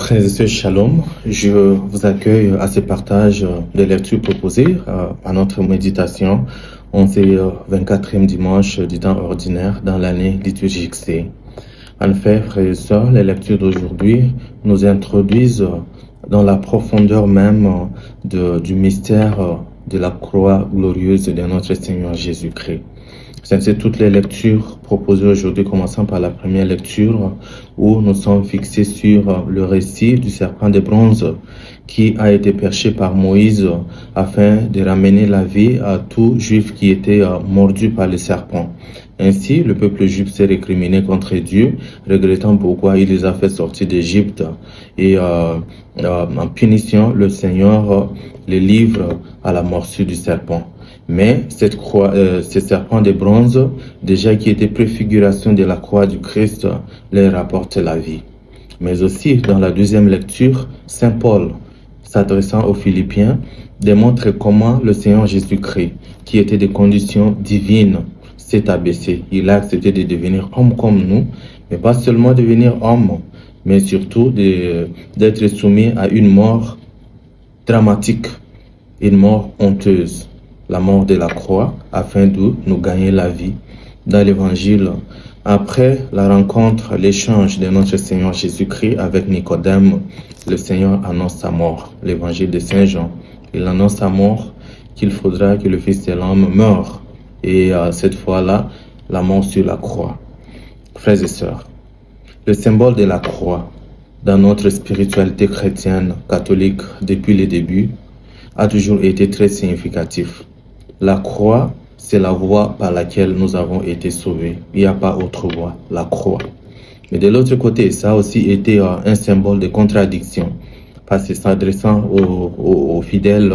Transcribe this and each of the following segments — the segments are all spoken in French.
Frères et sœurs, shalom. Je vous accueille à ce partage de lectures proposées à notre méditation en ce 24e dimanche du temps ordinaire dans l'année liturgique C. En effet, frères et sœurs, les lectures d'aujourd'hui nous introduisent dans la profondeur même du mystère de la croix glorieuse de notre Seigneur Jésus-Christ. C'est toutes les lectures proposées aujourd'hui, commençant par la première lecture où nous sommes fixés sur le récit du serpent de bronze qui a été perché par Moïse afin de ramener la vie à tout juif qui était mordu par le serpent. Ainsi, le peuple juif s'est récriminé contre Dieu, regrettant pourquoi il les a fait sortir d'Égypte. Et en punition, le Seigneur les livre à la morsure du serpent. Mais ce serpent de bronze, déjà qui était préfiguration de la croix du Christ, leur rapporte la vie. Mais aussi, dans la deuxième lecture, Saint Paul, s'adressant aux Philippiens, démontre comment le Seigneur Jésus-Christ, qui était de conditions divines, s'est abaissé. Il a accepté de devenir homme comme nous, mais pas seulement devenir homme, mais surtout d'être soumis à une mort dramatique, une mort honteuse. La mort de la croix, afin de nous gagner la vie. Dans l'Évangile, après la rencontre, l'échange de notre Seigneur Jésus-Christ avec Nicodème, le Seigneur annonce sa mort. L'Évangile de Saint Jean, il annonce sa mort, qu'il faudra que le Fils de l'homme meure. Et cette fois-là, la mort sur la croix. Frères et sœurs, le symbole de la croix, dans notre spiritualité chrétienne, catholique, depuis le début, a toujours été très significatif. La croix, c'est la voie par laquelle nous avons été sauvés. Il n'y a pas autre voie, la croix. Mais de l'autre côté, ça a aussi été un symbole de contradiction. Parce que s'adressant aux fidèles,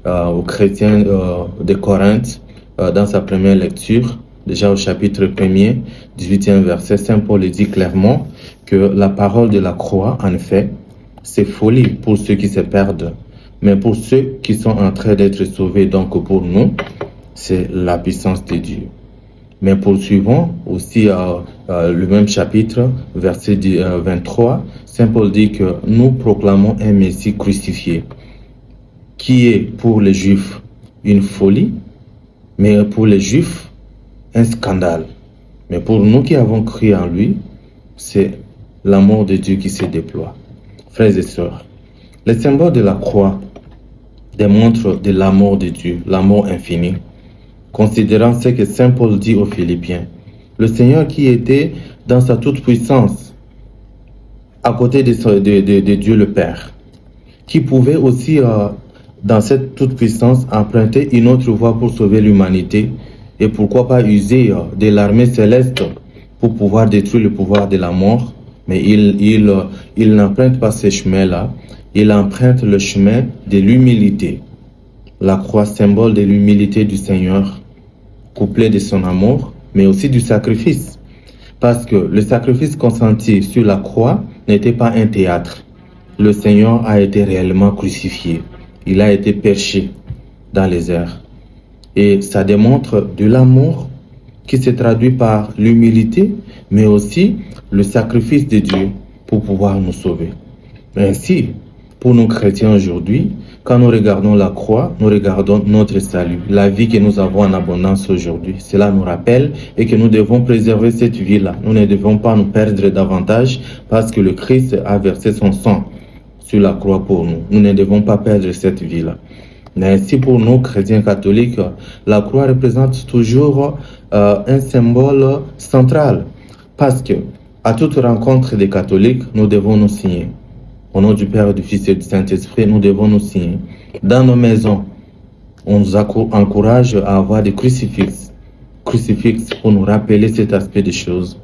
aux chrétiens de Corinthe, dans sa première lecture, déjà au chapitre 1er, 18e verset, Saint Paul dit clairement que la parole de la croix, en effet, c'est folie pour ceux qui se perdent. Mais pour ceux qui sont en train d'être sauvés, donc pour nous, c'est la puissance de Dieu. Mais poursuivons aussi le même chapitre, verset 23, Saint Paul dit que nous proclamons un Messie crucifié, qui est pour les Juifs une folie, mais pour les Juifs, un scandale. Mais pour nous qui avons cru en lui, c'est l'amour de Dieu qui se déploie. Frères et sœurs, le symbole de la croix démontre de l'amour de Dieu, l'amour infini. Considérant ce que Saint Paul dit aux Philippiens, le Seigneur qui était dans sa toute-puissance, à côté de Dieu le Père, qui pouvait aussi, dans cette toute-puissance, emprunter une autre voie pour sauver l'humanité, et pourquoi pas user de l'armée céleste pour pouvoir détruire le pouvoir de la mort, mais il n'emprunte pas ce chemin-là. Il emprunte le chemin de l'humilité. La croix, symbole de l'humilité du Seigneur, couplée de son amour, mais aussi du sacrifice. Parce que le sacrifice consenti sur la croix n'était pas un théâtre. Le Seigneur a été réellement crucifié. Il a été perché dans les airs. Et ça démontre de l'amour qui se traduit par l'humilité, mais aussi le sacrifice de Dieu pour pouvoir nous sauver. Ainsi, pour nous chrétiens aujourd'hui, quand nous regardons la croix, nous regardons notre salut, la vie que nous avons en abondance aujourd'hui. Cela nous rappelle et que nous devons préserver cette vie-là. Nous ne devons pas nous perdre davantage parce que le Christ a versé son sang sur la croix pour nous. Nous ne devons pas perdre cette vie-là. Mais ainsi pour nous, chrétiens catholiques, la croix représente toujours un symbole central parce que à toute rencontre des catholiques, nous devons nous signer. Au nom du Père, du Fils et du Saint-Esprit, nous devons nous signer. Dans nos maisons, on nous encourage à avoir des crucifixes pour nous rappeler cet aspect des choses.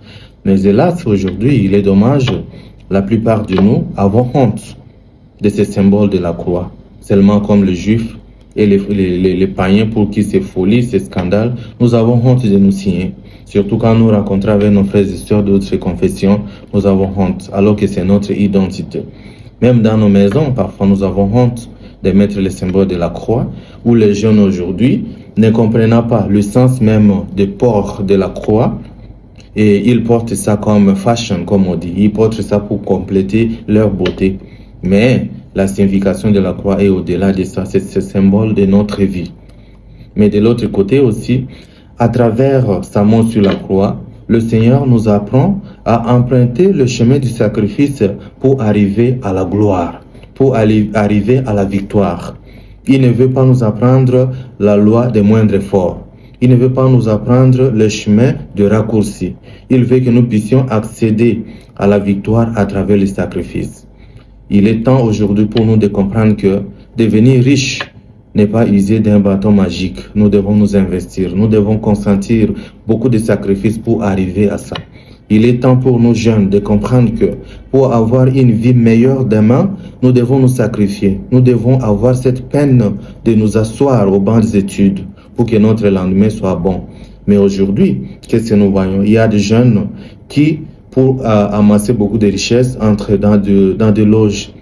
Mais hélas, aujourd'hui, il est dommage, la plupart de nous avons honte de ces symboles de la croix. Seulement comme les Juifs et les païens pour qui c'est folie, c'est scandale, nous avons honte de nous signer. Surtout quand nous rencontrons avec nos frères et sœurs d'autres confessions, nous avons honte, alors que c'est notre identité. Même dans nos maisons, parfois nous avons honte de mettre le symbole de la croix, où les jeunes aujourd'hui, ne comprenant pas le sens même du port de la croix, Et ils portent ça comme fashion, comme on dit. Ils portent ça pour compléter leur beauté. Mais la signification de la croix est au-delà de ça. C'est ce symbole de notre vie. Mais de l'autre côté aussi, à travers sa mort sur la croix, le Seigneur nous apprend à emprunter le chemin du sacrifice pour arriver à la gloire, pour arriver à la victoire. Il ne veut pas nous apprendre la loi des moindres efforts. Il ne veut pas nous apprendre le chemin de raccourci. Il veut que nous puissions accéder à la victoire à travers le sacrifice. Il est temps aujourd'hui pour nous de comprendre que devenir riche n'est pas user d'un bâton magique. Nous devons nous investir. Nous devons consentir beaucoup de sacrifices pour arriver à ça. Il est temps pour nous jeunes de comprendre que pour avoir une vie meilleure demain, nous devons nous sacrifier. Nous devons avoir cette peine de nous asseoir au banc des études pour que notre lendemain soit bon. Mais aujourd'hui, qu'est-ce que nous voyons? Il y a des jeunes qui, pour amasser beaucoup de richesses, entrent dans des loges,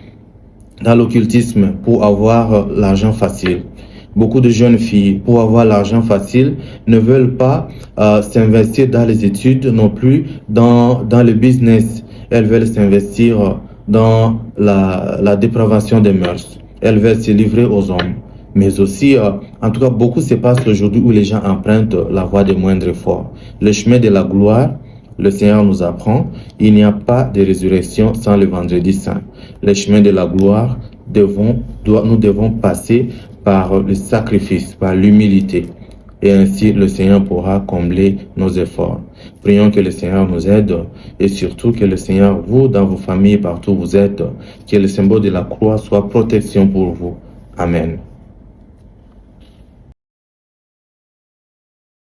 dans l'occultisme, pour avoir l'argent facile. Beaucoup de jeunes filles, pour avoir l'argent facile, ne veulent pas s'investir dans les études, non plus dans le business. Elles veulent s'investir dans la dépravation des mœurs. Elles veulent se livrer aux hommes. Mais aussi, en tout cas, beaucoup se passe aujourd'hui où les gens empruntent la voie des moindres efforts. Le chemin de la gloire, le Seigneur nous apprend, il n'y a pas de résurrection sans le vendredi saint. Le chemin de la gloire, nous devons passer par le sacrifice, par l'humilité. Et ainsi, le Seigneur pourra combler nos efforts. Prions que le Seigneur nous aide et surtout que le Seigneur, vous, dans vos familles, partout où vous êtes, que le symbole de la croix soit protection pour vous. Amen.